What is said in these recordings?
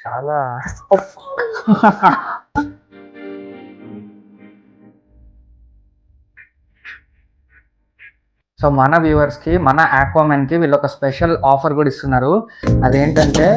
చాలా సో మన వ్యూవర్స్కి, మన ఆక్వామెన్కి వీళ్ళు ఒక స్పెషల్ ఆఫర్ కూడా ఇస్తున్నారు. అదేంటంటే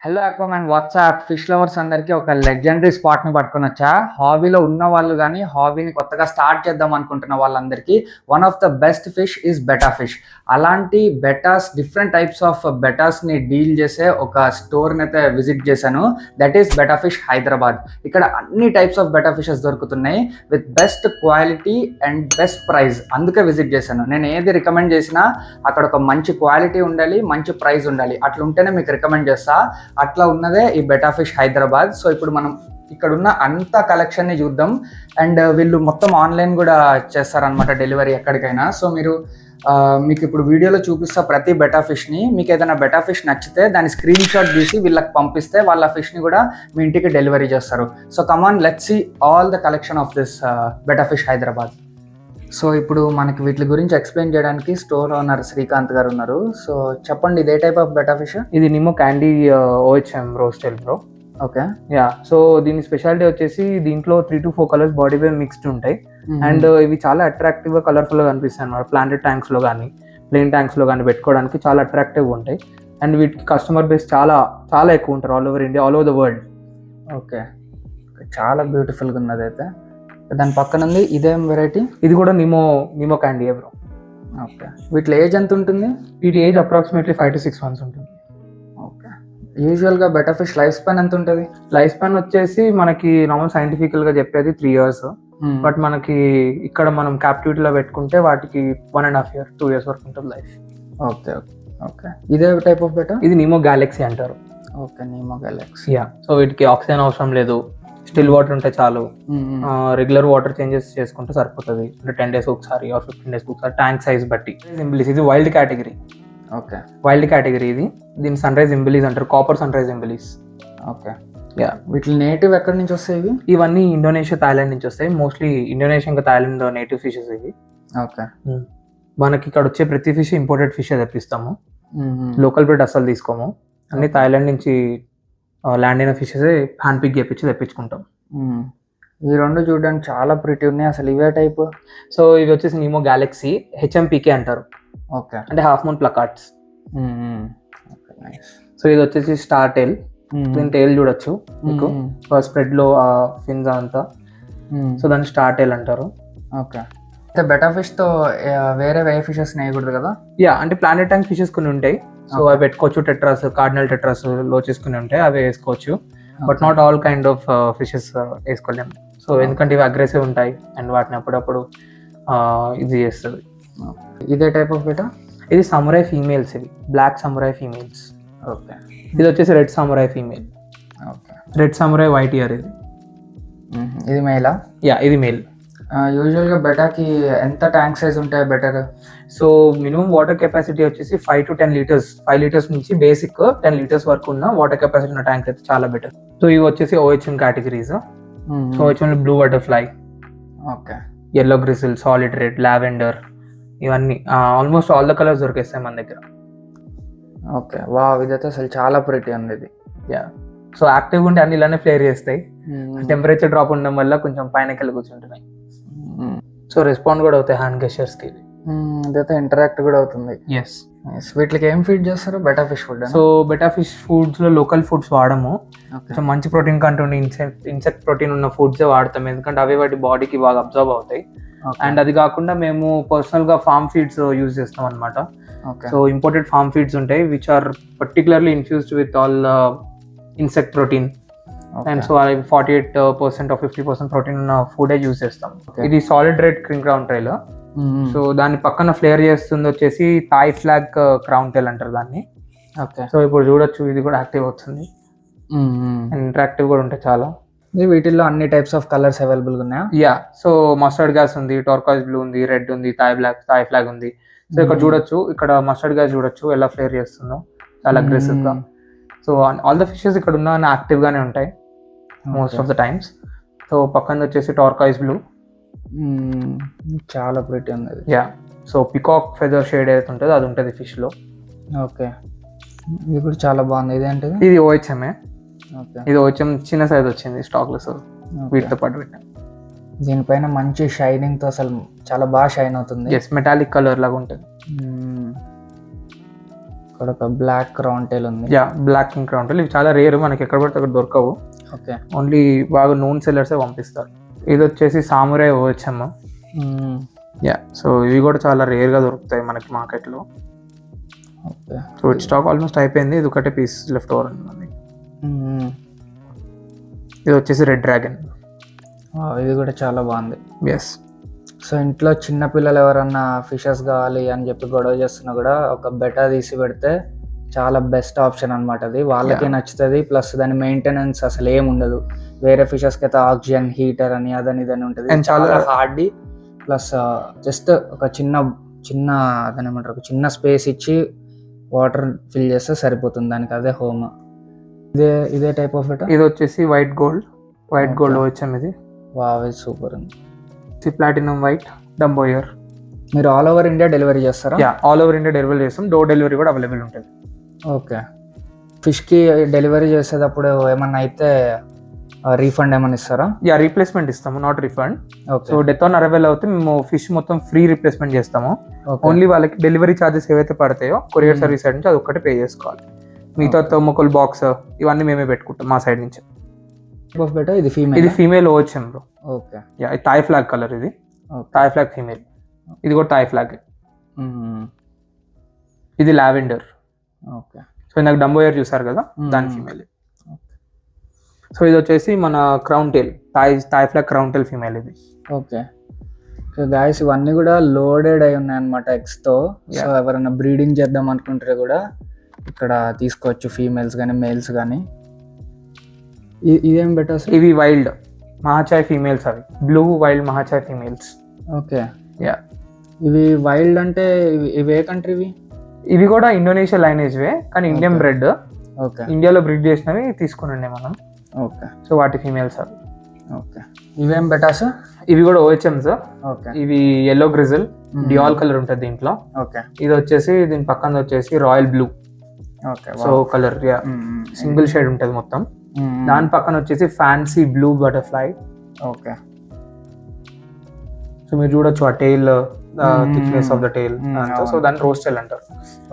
hello Aquaman, WhatsApp fish lovers అందరికీ ఒక లెజెండరీ స్పాట్ని పట్టుకొని వచ్చా. హాబీలో ఉన్న వాళ్ళు కానీ హాబీని కొత్తగా స్టార్ట్ చేద్దాం అనుకుంటున్న వాళ్ళందరికీ one of the best fish is beta fish. అలాంటి బెటాస్, డిఫరెంట్ టైప్స్ ఆఫ్ బెటాస్ని డీల్ చేసే ఒక స్టోర్ని అయితే విజిట్ చేశాను. That is beta fish Hyderabad. ఇక్కడ అన్ని టైప్స్ ఆఫ్ బెటా ఫిషెస్ దొరుకుతున్నాయి with best quality and best price. అందుకే విజిట్ చేశాను. నేను ఏది రికమెండ్ చేసినా అక్కడ ఒక మంచి క్వాలిటీ ఉండాలి, మంచి ప్రైస్ ఉండాలి. అట్లా ఉంటేనే మీకు రికమెండ్ చేస్తా. అట్లా ఉన్నదే ఈ బెటా ఫిష్ హైదరాబాద్. సో ఇప్పుడు మనం ఇక్కడ ఉన్న అంత కలెక్షన్ని చూద్దాం. అండ్ వీళ్ళు మొత్తం ఆన్లైన్ కూడా చేస్తారనమాట, డెలివరీ ఎక్కడికైనా. సో మీకు ఇప్పుడు వీడియోలో చూపిస్తా ప్రతి బెటా ఫిష్ని. మీకు ఏదైనా బెటా ఫిష్ నచ్చితే దాని స్క్రీన్ షాట్ తీసి వీళ్ళకి పంపిస్తే వాళ్ళ ఫిష్ని కూడా మీ ఇంటికి డెలివరీ చేస్తారు. So come on, let's see all the collection of this betta fish Hyderabad. So ఇప్పుడు మనకి వీటి గురించి ఎక్స్ప్లెయిన్ చేయడానికి స్టోర్ ఓనర్ శ్రీకాంత్ గారు ఉన్నారు. సో చెప్పండి, ఇదే టైప్ ఆఫ్ బెటా ఫిష్? ఇది nemo candy OHM rosetail bro. Okay, yeah. So దీని స్పెషాలిటీ వచ్చేసి దీంట్లో 3 to 4 కలర్స్ బాడీ వే మిక్స్డ్ ఉంటాయి. అండ్ ఇవి చాలా అట్రాక్టివ్ గా, కలర్ఫుల్ గా కనిపిస్తాయి అన్నమాట. ప్లాంటెడ్ ట్యాంక్స్ లో కానీ, ప్లెయిన్ ట్యాంక్స్ లో కానీ పెట్టుకోవడానికి చాలా అట్రాక్టివ్ ఉంటాయి. అండ్ వీటికి కస్టమర్ బేస్ చాలా చాలా ఎక్కువ ఉంటారు, all over India, all over the world. Okay, చాలా బ్యూటిఫుల్గా ఉన్నది. అయితే దాని పక్కన ఉంది ఇదేం వెరైటీ? ఇది కూడా నిమో క్యాండీ బ్రో. ఓకే, వీటిలో ఏజ్ ఎంత ఉంటుంది? వీటి ఏజ్ అప్రాక్సిమేట్లీ 5 to 6 months ఉంటుంది. ఓకే, యూజువల్గా బెటా ఫిష్ లైఫ్ స్పాన్ ఎంత ఉంటుంది? లైఫ్ స్పాన్ వచ్చేసి మనకి నార్మల్ సైంటిఫికల్ గా చెప్పేది 3 years. బట్ మనకి ఇక్కడ మనం క్యాప్టివిటీలో పెట్టుకుంటే వాటికి 1.5 year, 2 years వరకు ఉంటుంది లైఫ్. ఓకే ఓకే ఓకే, ఇదే టైప్ ఆఫ్ బెటా? ఇది నిమో గ్యాలక్సీ అంటారు. Okay, Nemo Galaxy. Yeah. So వీటికి ఆక్సిజన్ అవసరం లేదు, స్టిల్ వాటర్ ఉంటే చాలు. రెగ్యులర్ వాటర్ చేంజెస్ చేసుకుంటే సరిపోతుంది. అంటే 10 days ఒకసారి ఆర్ 15 days ఒకసారి, ట్యాంక్ సైజ్ బట్టి. ఇంబిలీస్, ఇది wild category. Okay, wild category ఇది. దీని సన్ రైజ్ ఇంబిలీస్ అంటారు, copper sunrise imbellis. Okay, yeah. వీటి నేటివ్ ఎక్కడి నుంచి వస్తాయి? ఇవన్నీ ఇండోనేషియా, థాయిలాండ్ నుంచి వస్తాయి. మోస్ట్లీ ఇండోనేషియా ఇంకా థాయిలాండ్ నేటివ్ ఫిషెస్ ఇవి. ఓకే, మనకి ఇక్కడ వచ్చే ప్రతి ఫిష్ ఇంపోర్టెడ్ ఫిష్ తెప్పిస్తాము. లోకల్ బ్రీడ్ అస్సలు తీసుకోము. అన్ని థాయిలాండ్ నుంచి ల్యాండ్ అయిన ఫిషెస్ హ్యాండ్ పిక్ చేపించి తెప్పించుకుంటాం. ఈ రెండు చూడడానికి చాలా ప్రిటీ ఉన్నాయి. అసలు ఇవే టైప్? సో ఇవి వచ్చేసి నిమో గ్యాలక్సీ హెచ్ఎంపీకే అంటారు. ఓకే, అంటే హాఫ్ మూన్ ప్లకార్డ్స్. సో ఇది వచ్చేసి స్టార్ టైల్. దీని టైల్ చూడొచ్చు మీకు, స్ప్రెడ్ లో ఫిన్స్ అంతా. సో దాన్ని స్టార్ టైల్ అంటారు. ఓకే, అయితే బెటా ఫిష్ తో వేరే ఫిషెస్ వేయకూడదు కదా? యా, అంటే ప్లానెట్ ట్యాంక్ ఫిషెస్ కొన్ని ఉంటాయి. సో అవి పెట్టుకోవచ్చు. టెట్రాస్, కార్డినల్ టెట్రాస్ లో చేసుకుని ఉంటాయి, అవి వేసుకోవచ్చు. But not all kind of fishes వేసుకోలేము. సో ఎందుకంటే ఇవి అగ్రెసివ్ ఉంటాయి అండ్ వాటిని అప్పుడప్పుడు ఇది చేస్తుంది. ఇదే టైప్ ఆఫ్ బెటా? ఇది సమురాయ్ ఫీమేల్స్, ఇవి బ్లాక్ సమురాయ్ ఫీమేల్స్. ఓకే, ఇది వచ్చేసి red samurai female. Okay, red samurai white year ఇది. ఇది మేలా? యా, ఇది మేల్. యూజువల్గా బెటాకి ఎంత ట్యాంక్ సైజ్ ఉంటాయి better? So minimum water capacity వచ్చేసి 5 to 10 liters. 5 liters నుంచి బేసిక్ 10 liters వరకు ఉన్న వాటర్ కెపాసిటీ ఉన్న ట్యాంక్స్ అయితే చాలా బెటర్. సో ఇవి వచ్చేసి OHM categories. So OHM blue butterfly, okay, yellow grizzle, solid red, lavender, ఇవన్నీ ఆల్మోస్ట్ ఆల్ ద కలర్స్ దొరికేస్తాయి మన దగ్గర. ఓకే, వావ్, ఇదైతే అసలు చాలా ప్రిటీ ఉంది ఇది. యా. సో యాక్టివ్గా ఉంటే అన్ని ఇలానే ఫ్లేర్ చేస్తాయి. టెంపరేచర్ డ్రాప్ ఉండడం వల్ల కొంచెం పైనకి వెళ్ళి కూర్చుంటున్నాయి. సో రెస్పాండ్ కూడా అవుతాయి హ్యాండ్ గెస్చర్స్ కి. ఇదైతే ఇంటరాక్ట్ కూడా అవుతుంది. ఎస్. వీటికి ఏం ఫీడ్ చేస్తారు? Beta fish food? So beta fish foods లో లోకల్ ఫుడ్స్ వాడము. కొంచెం మంచి ప్రోటీన్ కంటెంట్, ఇన్సెక్ట్ ప్రోటీన్ ఉన్న ఫుడ్సే వాడతాం. ఎందుకంటే అవి వాటి బాడీకి బాగా అబ్జర్వ్ అవుతాయి. అండ్ అది కాకుండా మేము పర్సనల్ గా ఫార్మ్ ఫీడ్స్ యూజ్ చేస్తాం అనమాట. సో ఇంపోర్టెడ్ ఫార్మ్ ఫీడ్స్ ఉంటాయి which are particularly infused with all insect protein. And so 48% or 50% protein ఉన్న ఫుడే యూజ్ చేస్తాం. ఇది solid red crown tail. So దాని పక్కన ఫ్లేర్ చేస్తుంది వచ్చేసి థాయ్ ఫ్లాగ్ క్రౌన్ టైల్ అంటారు దాన్ని. ఓకే, సో ఇప్పుడు చూడొచ్చు, ఇది కూడా యాక్టివ్ అవుతుంది. ఇంటరాక్టివ్ కూడా ఉంటాయి చాలా. వీటిల్లో అన్ని టైప్స్ ఆఫ్ కలర్స్ అవైలబుల్ ఉన్నాయా? యా. సో మస్టర్డ్ గ్యాస్ ఉంది, టర్కాయిస్ బ్లూ ఉంది, రెడ్ ఉంది, థాయ్ ఫ్లాగ్ ఉంది. సో ఇక్కడ చూడొచ్చు, ఇక్కడ మస్టర్డ్ గ్యాస్ చూడొచ్చు ఎలా ఫ్లేర్ చేస్తుందో, చాలా అగ్రెసివ్ గా. సో ఆల్ ద ఫిషెస్ ఇక్కడ ఉన్న యాక్టివ్ గానే ఉంటాయి most of the times. So పక్కన వచ్చేసి టార్కాయిస్ బ్లూ. చాలా ప్రిటీ ఉంది అది. Yeah, so peacock feather shade ఏదైతే ఉంటుందో అది ఉంటుంది ఫిష్లో. ఓకే, ఇది కూడా చాలా బాగుంది. ఇదేంటిది? ఇది ఓహెచ్ఎంఏ. ఓకే, ఇది ఓహెచ్ఎం చిన్న సైజ్ వచ్చింది స్టాక్లో, సో వీటితో పాటు పెట్టాను. దీనిపైన మంచి షైనింగ్తో అసలు చాలా బాగా షైన్ అవుతుంది. ఎస్, మెటాలిక్ కలర్ లాగా ఉంటుంది. ఇక్కడ ఒక బ్లాక్ రౌండ్ టైల్ ఉంది. Yeah, black ink round tail. ఇవి చాలా రేర్, మనకి ఎక్కడ పడితే అక్కడ దొరకవు. ఓకే, ఓన్లీ బాగా నోన్ సెల్లర్సే పంపిస్తారు. ఇది వచ్చేసి సామురై ఓహెచ్ఎం. యా, సో ఇవి కూడా చాలా రేర్గా దొరుకుతాయి మనకి మార్కెట్లో. Okay, so it stock almost అయిపోయింది. ఇది ఒకటే పీస్ లెఫ్ట్ ఓవర్ ఉంది మనకి. ఇది వచ్చేసి రెడ్ డ్రాగన్. ఇది కూడా చాలా బాగుంది. ఎస్. సో ఇంట్లో చిన్న పిల్లలు ఎవరన్నా ఫిషెస్ కావాలి అని చెప్పి గొడవ చేస్తున్నా కూడా ఒక బెటా తీసి పెడితే చాలా బెస్ట్ ఆప్షన్ అనమాట. అది వాళ్ళకే నచ్చుతుంది. ప్లస్ దాని మెయింటెనెన్స్ అసలు ఏమి ఉండదు. వేరే ఫిషెస్కి అయితే ఆక్సిజన్ హీటర్ అని అదని ఇదని ఉంటుంది. చాలా హార్డ్లీ. ప్లస్ జస్ట్ ఒక చిన్న అదని ఏమంటారు, ఒక చిన్న స్పేస్ ఇచ్చి వాటర్ ఫిల్ చేస్తే సరిపోతుంది దానికి. అదే హోమ్. ఇదే టైప్ ఆఫ్ బెటా. ఇది వచ్చేసి వైట్ గోల్డ్ ఓహెచ్ఎం. ఇది వావ్, ఇది సూపర్ ఉంది. Platinum white dumbo ear. మీరు ఆల్ ఓవర్ ఇండియా డెలివరీ చేస్తారా? Yeah, all over India delivery చేస్తాం. డోర్ డెలివరీ కూడా అవైలబుల్ ఉంటుంది. ఓకే, ఫిష్కి డెలివరీ చేసేటప్పుడు ఏమన్నా అయితే రీఫండ్ ఏమన్నా ఇస్తారా? యా, రీప్లేస్మెంట్ ఇస్తాము, not refund. Okay, so death on arrival అవుతే మేము ఫిష్ మొత్తం ఫ్రీ రీప్లేస్మెంట్ చేస్తాము. ఓన్లీ వాళ్ళకి డెలివరీ ఛార్జెస్ ఏవైతే పడతాయో కొరియర్ సర్వీస్ సైడ్ నుంచి అది ఒక్కటే పే చేసుకోవాలి. మిగతా థర్మోకోల్ బాక్స్ ఇవన్నీ మేమే పెట్టుకుంటాం మా సైడ్ నుంచి. బెటా ఇది ఫీమేల్. ఇది female OHM bro. Okay, yeah, ఇది థాయ్ ఫ్లాగ్ కలర్. ఇది థాయ్ ఫ్లాగ్ ఫీమేల్. ఇది కూడా థాయ్ ఫ్లాగ్. ఇది లావెండర్. ఓకే, సో ఇందాక డంబోయర్ చూసారు కదా, దాని ఫీమేల్. సో ఇది వచ్చేసి మన crown tail, Thai flag crown tail female ఇది. ఓకే, సో గాయస్ ఇవన్నీ కూడా లోడెడ్ అయి ఉన్నాయి అనమాట ఎగ్స్తో. సో ఎవరైనా బ్రీడింగ్ చేద్దాం అనుకుంటే కూడా ఇక్కడ తీసుకోవచ్చు, ఫీమేల్స్ కానీ మేల్స్ కానీ. ఇదేం బెటర్? ఇవి వైల్డ్ మహాచాయ్ ఫీమేల్స్. అవి blue wild Mahachai females. Okay, yeah, ఇవి వైల్డ్ అంటే ఇవి ఏ కంట్రీవి? ఇవి కూడా ఇండోనేషియా లైనేజ్వే, కానీ ఇండియన్ బ్రెడ్. ఓకే, ఇండియాలో బ్రీడ్ చేసినవి తీసుకుని ఉండే మనం. ఓకే, సో వాటి ఫీమేల్స్ అవి. ఓకే, ఇవేం బెటాస్? ఇవి కూడా ఓహెచ్ఎంస్. ఓకే, ఇవి ఎల్లో గ్రిజిల్ డియాల్ కలర్ ఉంటుంది దీంట్లో. ఓకే, ఇది వచ్చేసి దీని పక్కన వచ్చేసి royal blue. Okay, so colour single shade ఉంటుంది మొత్తం. దాని పక్కన వచ్చేసి fancy blue butterfly. Okay, so మీరు చూడొచ్చు ఆ tail thickness of the tail. So దాన్ని రోస్ట్ టైల్ అంటారు.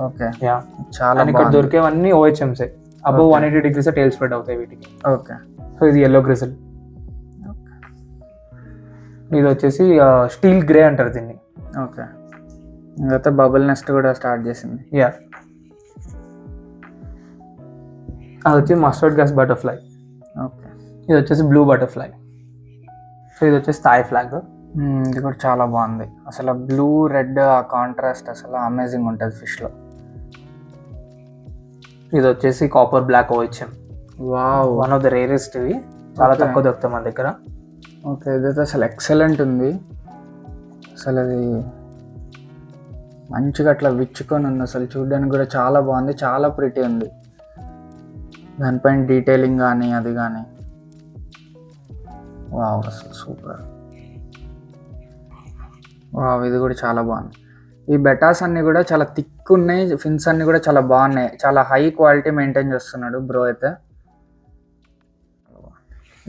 ఓకే, యా, చాలా ఇక్కడ దొరికేవన్నీ ఓహెచ్ఎంసే. అబౌవ్ 180 degrees టైల్ స్ప్రెడ్ అవుతాయి వీటికి. ఓకే, సో ఇది ఎల్లో గ్రిజిల్. ఇది వచ్చేసి స్టీల్ గ్రే అంటారు దీన్ని. ఓకే, ఇదైతే బబుల్ నెస్ట్ కూడా స్టార్ట్ చేసింది. యా, అది వచ్చి మస్టర్డ్ గ్యాస్ బటర్ఫ్లై. ఓకే, ఇది వచ్చేసి బ్లూ బటర్ఫ్లై. సో ఇది వచ్చేసి థాయ్ ఫ్లాగ్. ఇది కూడా చాలా బాగుంది. అసలు బ్లూ రెడ్ ఆ కాంట్రాస్ట్ అసలు అమేజింగ్ ఉంటుంది ఫిష్లో. ఇది వచ్చేసి copper black OHM. Wow, one of the rarest. ఇవి చాలా తక్కువ దొరుకుతాయి మన దగ్గర. ఓకే, ఇదైతే అసలు ఎక్సలెంట్ ఉంది. అసలు అది మంచిగా అట్లా విచ్చుకొని ఉంది. అసలు చూడడానికి కూడా చాలా బాగుంది, చాలా ప్రిటీ ఉంది. దానిపైన డీటెయిలింగ్ కానీ అది కానీ వావ్, అసలు సూపర్. వావ్, ఇది కూడా చాలా బాగుంది. ఈ బెటాస్ అన్నీ కూడా చాలా థిక్ ఉన్నాయి. ఫిన్స్ అన్నీ కూడా చాలా బాగున్నాయి. చాలా హై క్వాలిటీ మెయింటైన్ చేస్తున్నాడు బ్రో అయితే.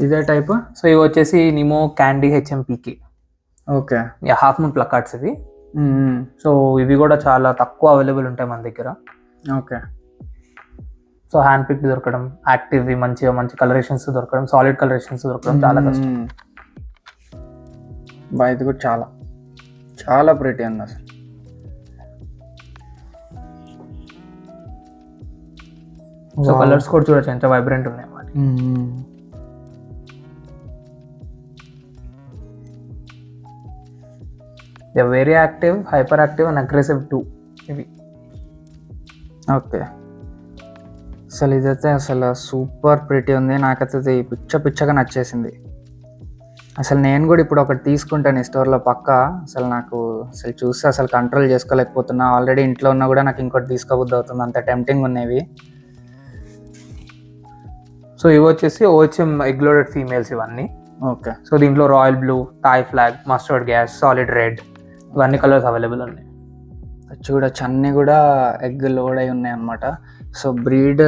ఇదే టైప్. సో ఇవి వచ్చేసి నిమో క్యాండీ హెచ్ఎంపీకి. ఓకే, హాఫ్ మూన్ ప్లకార్డ్స్ ఇవి. సో ఇవి కూడా చాలా తక్కువ అవైలబుల్ ఉంటాయి మన దగ్గర. ఓకే, సో హ్యాండ్ పిక్ దొరకడం, యాక్టివ్ మంచి కలరేషన్స్ దొరకడం, సాలిడ్ కలరేషన్స్ దొరకడం చాలా కష్టం. ఇది కూడా చాలా చాలా ప్రిటీ ఉంది అసలు. సో కలర్స్ కూడా చూడొచ్చు ఎంత వైబ్రెంట్ ఉన్నాయి వాటి. Very active, hyper active and aggressive two ఇవి. ఓకే, అసలు ఇదైతే అసలు సూపర్ ప్రిటీ ఉంది. నాకైతే ఇది పిచ్చగా నచ్చేసింది. అసలు నేను కూడా ఇప్పుడు ఒకటి తీసుకుంటాను ఈ స్టోర్లో పక్కా. అసలు నాకు అసలు చూస్తే అసలు కంట్రోల్ చేసుకోలేకపోతున్నా. ఆల్రెడీ ఇంట్లో ఉన్నా కూడా నాకు ఇంకోటి తీసుకోబుద్ధి అవుతుంది, అంత టెంప్టింగ్ ఉన్నవి. సో ఇవి వచ్చేసి ఓహెచ్ఎం ఎగ్ లోడెడ్ ఫీమేల్స్ ఇవన్నీ. ఓకే. సో దీంట్లో royal blue, Thai flag, mustard gas, solid red ఇవన్నీ కలర్స్ అవైలబుల్ ఉన్నాయి. చూడొచ్చు అన్నీ కూడా ఎగ్ లోడ్ అయి ఉన్నాయి అనమాట. సో బ్రీడ్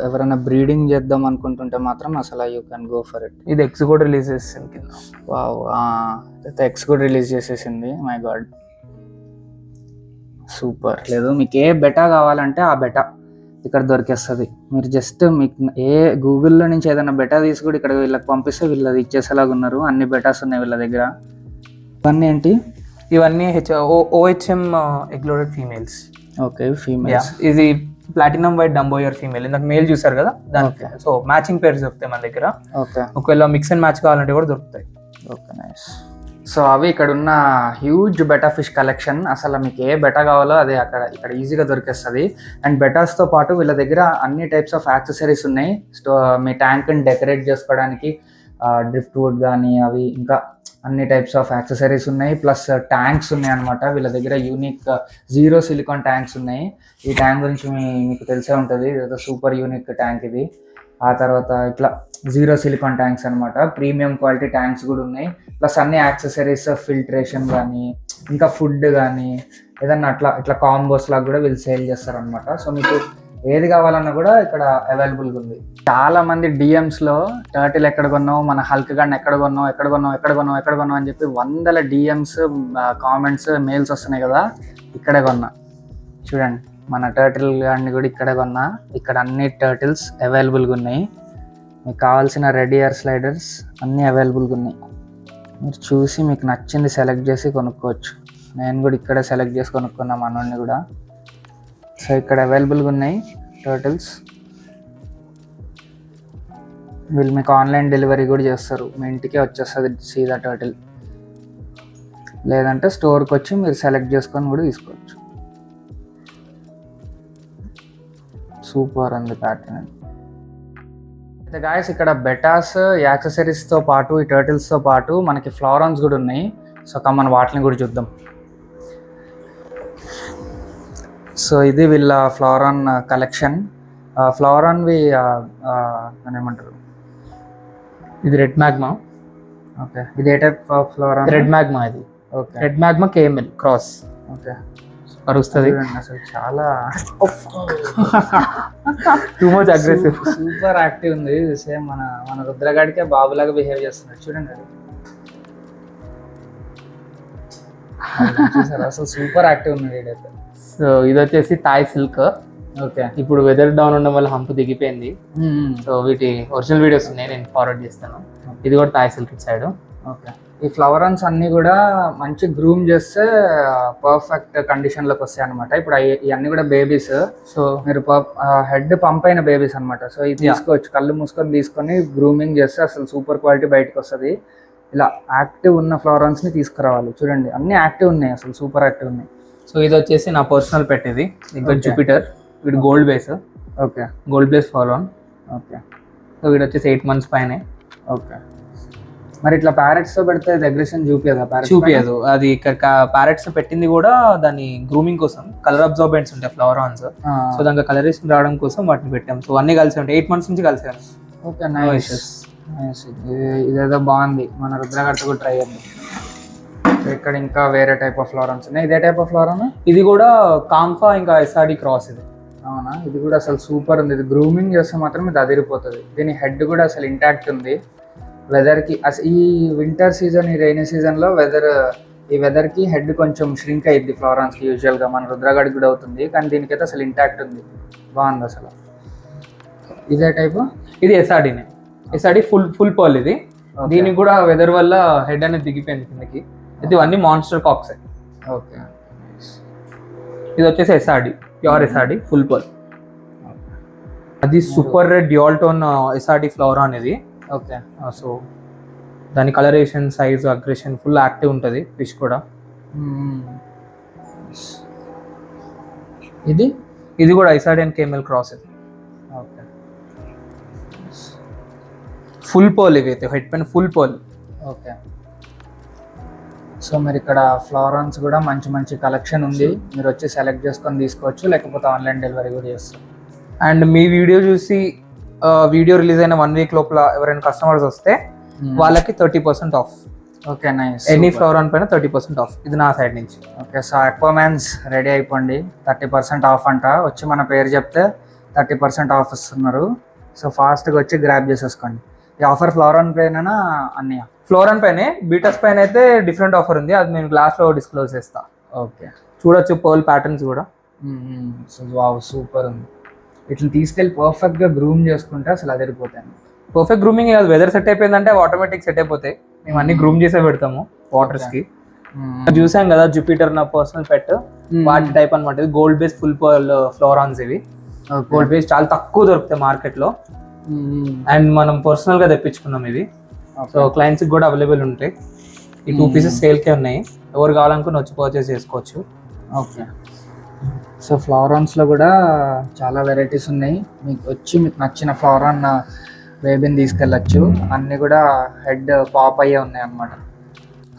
ఎవరైనా బ్రీడింగ్ చేద్దాం అనుకుంటుంటే మాత్రం అసలు you can go for it. ఇది ఎగ్స్ కూడా రిలీజ్ చేసింది కింద. వావ్, ఎగ్స్ కూడా రిలీజ్ చేసేసింది. My God, super. లేదు మీకు ఏ బెటా కావాలంటే ఆ బెటా ఇక్కడ దొరికేస్తుంది. మీరు జస్ట్ మీకు ఏ గూగుల్లో నుంచి ఏదైనా బెటా తీసుకుని ఇక్కడ వీళ్ళకి పంపిస్తే వీళ్ళది ఇచ్చేసేలాగా ఉన్నారు. అన్ని బెటాస్ ఉన్నాయి వీళ్ళ దగ్గర. ఇవన్నీ ఏంటి? ఇవన్నీ OHM egg loaded females. Okay, females. ఇది ప్లాటినం వైట్ డంబోయర్ ఫీమేల్. ఇందాక మేల్ చూసారు కదా దానికి. సో మ్యాచింగ్ పేర్స్ దొరుకుతాయి మన దగ్గర. ఓకే, ఒకవేళ మిక్స్ అండ్ మ్యాచ్ కావాలంటే కూడా దొరుకుతాయి. Okay, nice. సో అవి ఇక్కడ ఉన్న హ్యూజ్ బెటా ఫిష్ కలెక్షన్. అసలు మీకు ఏ బెటా కావాలో అది ఇక్కడ ఈజీగా దొరికేస్తుంది. అండ్ బెటాస్తో పాటు వీళ్ళ దగ్గర అన్ని టైప్స్ ఆఫ్ యాక్సెసరీస్ ఉన్నాయి. మీ ట్యాంక్ని డెకరేట్ చేసుకోవడానికి డ్రిఫ్ట్ వుడ్ కానీ అవి ఇంకా అన్ని టైప్స్ ఆఫ్ యాక్సెసరీస్ ఉన్నాయి. ప్లస్ ట్యాంక్స్ ఉన్నాయి అనమాట. వీళ్ళ దగ్గర యూనిక్ 0 సిలికాన్ ట్యాంక్స్ ఉన్నాయి. ఈ ట్యాంక్ గురించి మీకు తెలిసే ఉంటుంది. ఇదొక సూపర్ యూనిక్ ట్యాంక్ ఇది. ఆ తర్వాత ఇట్లా 0 సిలికాన్ ట్యాంక్స్ అనమాట. ప్రీమియం క్వాలిటీ ట్యాంక్స్ కూడా ఉన్నాయి. ప్లస్ అన్ని యాక్సెసరీస్, ఫిల్టరేషన్ కానీ ఇంకా ఫుడ్ కానీ ఏదన్నా ఇట్లా కాంబోస్ లాగా కూడా వీళ్ళు సేల్ చేస్తారనమాట. సో మీకు ఏది కావాలన్నా కూడా ఇక్కడ అవైలబుల్గా ఉంది. చాలా మంది డిఎమ్స్లో టర్టిల్ ఎక్కడ కొన్నావు, మన హల్క్ గాడిని ఎక్కడ కొన్నావు అని చెప్పి 100 DMs, కామెంట్స్, మెయిల్స్ వస్తున్నాయి కదా. ఇక్కడే కొన్నా చూడండి, మన టర్టిల్ గాడిని కూడా ఇక్కడే కొన్నా. ఇక్కడ అన్ని టర్టిల్స్ అవైలబుల్గా ఉన్నాయి. మీకు కావాల్సిన రెడీ ఎయిర్ స్లైడర్స్ అన్నీ అవైలబుల్గా ఉన్నాయి. మీరు చూసి మీకు నచ్చింది సెలెక్ట్ చేసి కొనుక్కోవచ్చు. నేను కూడా ఇక్కడే సెలెక్ట్ చేసి కొనుక్కున్నా మనోడిని కూడా. సో ఇక్కడ అవైలబుల్గా ఉన్నాయి టర్టిల్స్. వీళ్ళు మీకు ఆన్లైన్ డెలివరీ కూడా చేస్తారు. మీ ఇంటికే వచ్చేస్తుంది సీదా టర్టిల్. లేదంటే స్టోర్కి వచ్చి మీరు సెలెక్ట్ చేసుకొని కూడా తీసుకోవచ్చు. సూపర్ ఉంది ప్యాటర్న్. అయితే గాయస్ ఇక్కడ బెటాస్, యాక్సెసరీస్తో పాటు ఈ టర్టిల్స్తో పాటు మనకి ఫ్లోరాన్స్ కూడా ఉన్నాయి. సో మనం వాటిని కూడా చూద్దాం. సో ఇది వీళ్ళ ఫ్లోరాన్ కలెక్షన్. ఫ్లోరాన్వి ఏమంటారు, ఇది రెడ్ మ్యాగ్మా. ఓకే, ఇది ఏ టైప్ ఆఫ్ ఫ్లోరాన్? రెడ్ మ్యాగ్మా ఇది. Okay, red magma KML cross. Okay, అరుస్తుంది అసలు చాలా too much aggressive. Super active ఉంది. సేమ్ మన రుద్రగాడికే బాబులాగా బిహేవ్ చేస్తున్నాడు చూడండి. చూసారు, అసలు సూపర్ యాక్టివ్ ఉంది వీడైతే. సో ఇది వచ్చేసి థాయ్ సిల్క్. ఓకే, ఇప్పుడు వెదర్ డౌన్ ఉండడం వల్ల హంప్ దిగిపోయింది. సో వీటి ఒరిజినల్ వీడియోస్ ఉన్నాయి, నేను ఫార్వర్డ్ చేస్తాను. ఇది కూడా థాయ్ సిల్క్ సైడ్. ఓకే, ఈ ఫ్లవరన్స్ అన్ని కూడా మంచి గ్రూమ్ చేస్తే పర్ఫెక్ట్ కండిషన్లోకి వస్తాయి అనమాట. ఇప్పుడు ఇవన్నీ కూడా బేబీస్. సో మీరు హెడ్ పంప్ అయిన బేబీస్ అనమాట. సో ఇది తీసుకోవచ్చు, కళ్ళు మూసుకొని తీసుకొని గ్రూమింగ్ చేస్తే అసలు సూపర్ క్వాలిటీ బయటకు వస్తుంది. ఇలా యాక్టివ్ ఉన్న ఫ్లవరన్స్ని తీసుకురావాలి. చూడండి అన్ని యాక్టివ్ ఉన్నాయి, అసలు సూపర్ యాక్టివ్ ఉన్నాయి. సో ఇది వచ్చేసి నా పర్సనల్ పెట్. ఇది ఇంకా జూపిటర్. వీడు gold base. Okay, gold base ఫ్లవరాన్. ఓకే, సో వీడు వచ్చేసి 8 months పైనే. ఓకే, మరి ఇట్లా ప్యారెట్స్తో పెడితే అగ్రెషన్ చూపియదు. అది ఇక్కడ ప్యారెట్స్ పెట్టింది కూడా దాని గ్రూమింగ్ కోసం. కలర్ అబ్జార్బెంట్స్ ఉంటాయి ఫ్లవరాన్స్. సో దానికి కలరేషన్ రావడం కోసం వాటిని పెట్టాం. సో అన్ని కలిసి ఉంటాయి, 8 months నుంచి కలిసి. Okay, nice. ఇదేదో బాగుంది, మన రుద్రగడ్డ కూడా ట్రై చేద్దాం. ఇక్కడ ఇంకా వేరే టైప్ ఆఫ్ ఫ్లవరన్స్ ఉన్నాయి. ఇదే టైప్ ఆఫ్ ఫ్లవరన్. ఇది కూడా కాంఫా ఇంకా SRD క్రాస్. ఇది అవునా? ఇది కూడా అసలు సూపర్ ఉంది. ఇది గ్రూమింగ్ చేస్తే మాత్రం ఇది అదిరిపోతుంది. దీని హెడ్ కూడా అసలు ఇంటాక్ట్ ఉంది. వెదర్కి అసలు ఈ వింటర్ సీజన్, ఈ రైనీ సీజన్లో ఈ వెదర్కి హెడ్ కొంచెం ష్రింక్ అయ్యింది ఫ్లవరాన్స్కి. యూజువల్గా మన రుద్రగడికి కూడా అవుతుంది, కానీ దీనికైతే అసలు ఇంటాక్ట్ ఉంది. బాగుంది అసలు. ఇదే టైపు. ఇది SRDనే. SRD ఫుల్ పర్ల్ ఇది. దీనికి కూడా వెదర్ వల్ల హెడ్ అనేది దిగిపోయింది కిందకి. ఇది ఇవన్నీ మాన్స్టర్ కాక్స్. ఓకే, ఇది వచ్చేసి SRD, pure SRD full pearl. అది super red dual tone SRD ఫ్లవరాన్ ఇది. ఓకే, సో దాని colouration, size, aggression full active ఉంటుంది. ఫిష్ కూడా. ఇది కూడా SRD అండ్ KML క్రాస్. ఇది ఓకే, ఫుల్ పర్ల్. ఇవి అయితే హెడ్ పైన ఫుల్ పర్ల్. ఓకే, సో మీరు ఇక్కడ ఫ్లవరాన్స్ కూడా మంచి మంచి కలెక్షన్ ఉంది. మీరు వచ్చి సెలెక్ట్ చేసుకొని తీసుకోవచ్చు, లేకపోతే ఆన్లైన్ డెలివరీ కూడా చేస్తారు. అండ్ మీ వీడియో చూసి వీడియో రిలీజ్ అయిన 1 week లోపల ఎవరైనా కస్టమర్స్ వస్తే వాళ్ళకి 30% ఆఫ్. Okay, nice. ఎనీ ఫ్లోరాన్ పైన 30% ఆఫ్. ఇది నా సైడ్ నుంచి. ఓకే, సో అక్వామాన్స్ రెడీ అయిపోండి. 30% ఆఫ్ అంట. వచ్చి మన పేరు చెప్తే 30% ఆఫ్ ఇస్తున్నారు. సో ఫాస్ట్గా వచ్చి గ్రాప్ చేసేసుకోండి. ఈ ఆఫర్ ఫ్లోరాన్ పైన అన్నీ? ఫ్లోరాన్ పైనే. బీటస్ పైన అయితే డిఫరెంట్ ఆఫర్ ఉంది, అది నేను గ్లాస్లో డిస్క్లోజ్ చేస్తా. ఓకే, చూడొచ్చు పర్ల్ ప్యాటర్న్స్ కూడా. సో వావ్, సూపర్ ఉంది. ఇట్లా తీసుకెళ్ళి పర్ఫెక్ట్గా గ్రూమ్ చేసుకుంటే అసలు అదిరిపోతాయి. పర్ఫెక్ట్ గ్రూమింగ్ కాదు, వెదర్ సెట్ అయిపోయిందంటే ఆటోమేటిక్ సెట్ అయిపోతాయి. మేము అన్ని గ్రూమ్ చేసే పెడతాము వాటర్స్ కి. చూసాం కదా జూపిటర్ నా పర్సనల్ పెట్, వాటి టైప్ అనమాట. ఇది గోల్డ్ బేస్ ఫుల్ పర్ల్ ఫ్లోరాన్స్. ఇవి గోల్డ్ బేస్ చాలా తక్కువ దొరుకుతాయి మార్కెట్ లో, అండ్ మనం పర్సనల్ గా తెప్పించుకున్నాం ఇవి. సో క్లయింట్స్ కూడా అవైలబుల్ ఉంటాయి. ఈ 2 పీసెస్ సేల్ కే ఉన్నాయి, ఎవరు కావాలనుకుని వచ్చి పర్చేస్ చేసుకోవచ్చు. ఓకే, సో ఫ్లోరాన్స్లో కూడా చాలా వెరైటీస్ ఉన్నాయి. మీకు నచ్చిన ఫ్లోరాన్ బేబీని తీసుకెళ్ళచ్చు. అన్నీ కూడా హెడ్ పాప్ అయ్యే ఉన్నాయి అన్నమాట.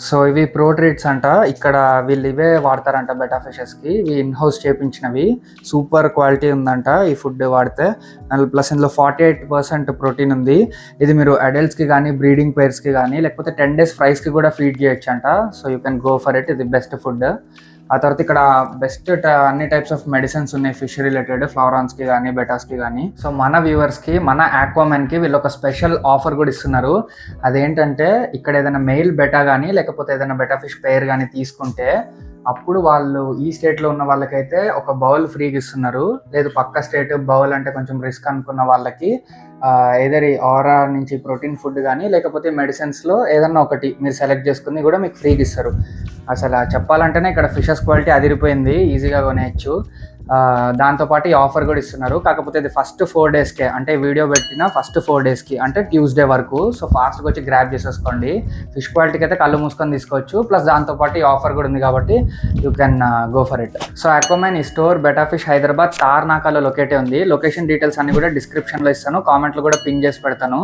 సో ఇవి ప్రో ట్రీట్స్ అంట. ఇక్కడ వీళ్ళు ఇవే వాడతారంట బెటా ఫిషెస్కి. ఇవి ఇన్ హౌస్ చేయించినవి. సూపర్ క్వాలిటీ ఉందంట ఈ ఫుడ్ వాడితే. అండ్ ప్లస్ ఇందులో 48% ప్రోటీన్ ఉంది. ఇది మీరు అడల్ట్స్కి కానీ, బ్రీడింగ్ పేర్స్కి కానీ, లేకపోతే 10 days ఫ్రైస్కి కూడా ఫీడ్ చేయొచ్చు అంట. So you can go for it. ఇది బెస్ట్ ఫుడ్. ఆ తర్వాత ఇక్కడ బెస్ట్ అన్ని టైప్స్ ఆఫ్ మెడిసిన్స్ ఉన్నాయి ఫిష్ రిలేటెడ్, ఫ్లోరాన్స్కి కానీ, బెటాస్కి కానీ. సో మన వ్యూవర్స్కి, మన ఆక్వామెన్కి వీళ్ళు ఒక స్పెషల్ ఆఫర్ కూడా ఇస్తున్నారు. అదేంటంటే ఇక్కడ ఏదైనా మెయిల్ బెటా కానీ, లేకపోతే ఏదైనా బెటా ఫిష్ పేర్ కానీ తీసుకుంటే అప్పుడు వాళ్ళు ఈ స్టేట్లో ఉన్న వాళ్ళకైతే ఒక బౌల్ ఫ్రీగా ఇస్తున్నారు. లేదు పక్క స్టేట్ బౌల్ అంటే కొంచెం రిస్క్ అనుకున్న వాళ్ళకి ఏదైనా ఆరా నుంచి ప్రోటీన్ ఫుడ్ కానీ, లేకపోతే మెడిసిన్స్లో ఏదన్నా ఒకటి మీరు సెలెక్ట్ చేసుకుని కూడా మీకు ఫ్రీగా ఇస్తారు. అసలు చెప్పాలంటేనే ఇక్కడ ఫిషెస్ క్వాలిటీ అదిరిపోయింది, ఈజీగా కొనేయచ్చు. దాంతోపాటు ఈ ఆఫర్ కూడా ఇస్తున్నారు. కాకపోతే ఇది ఫస్ట్ 4 daysకే, అంటే వీడియో పెట్టిన ఫస్ట్ 4 daysకి, అంటే ట్యూస్డే వరకు. సో ఫాస్ట్గా వచ్చి గ్రాప్ చేసేసుకోండి. ఫిష్ క్వాలిటీకి అయితే కళ్ళు మూసుకొని తీసుకోవచ్చు. ప్లస్ దాంతోపాటు ఈ ఆఫర్ కూడా ఉంది కాబట్టి you can go for it. So Aquaman ఈ స్టోర్ బెటా ఫిష్ హైదరాబాద్ తార్నాకాలో లొకేట్ ఉంది. లొకేషన్ డీటెయిల్స్ అన్ని కూడా డిస్క్రిప్షన్లో ఇస్తాను, కామెంట్లో కూడా పిన్ చేసి పెడతాను.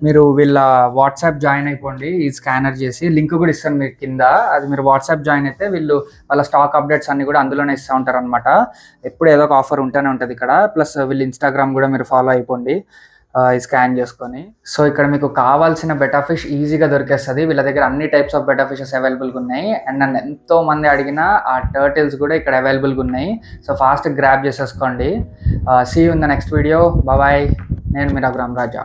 మీరు వీళ్ళ వాట్సాప్ జాయిన్ అయిపోండి. ఈ స్కానర్ చేసి లింక్ కూడా ఇస్తాను మీకు కింద. అది మీరు వాట్సాప్ జాయిన్ అయితే వీళ్ళు వాళ్ళ స్టాక్ అప్డేట్స్ అన్ని కూడా అందులోనే ఇస్తూ ఉంటారు అనమాట. ఎప్పుడు ఏదో ఒక ఆఫర్ ఉంటూనే ఉంటుంది ఇక్కడ. ప్లస్ వీళ్ళు ఇన్స్టాగ్రామ్ కూడా మీరు ఫాలో అయిపోండి స్కాన్ చేసుకొని. సో ఇక్కడ మీకు కావాల్సిన బెటా ఫిష్ ఈజీగా దొరికేస్తుంది. వీళ్ళ దగ్గర అన్ని టైప్స్ ఆఫ్ బెటా ఫిషెస్ అవైలబుల్గా ఉన్నాయి. అండ్ నన్ను ఎంతో మంది అడిగిన ఆ టర్టిల్స్ కూడా ఇక్కడ అవైలబుల్గా ఉన్నాయి. సో ఫాస్ట్ గ్రాప్ చేసేసుకోండి. See you in the next video. Bye. నేను మీ రఘురామ్ రాజా.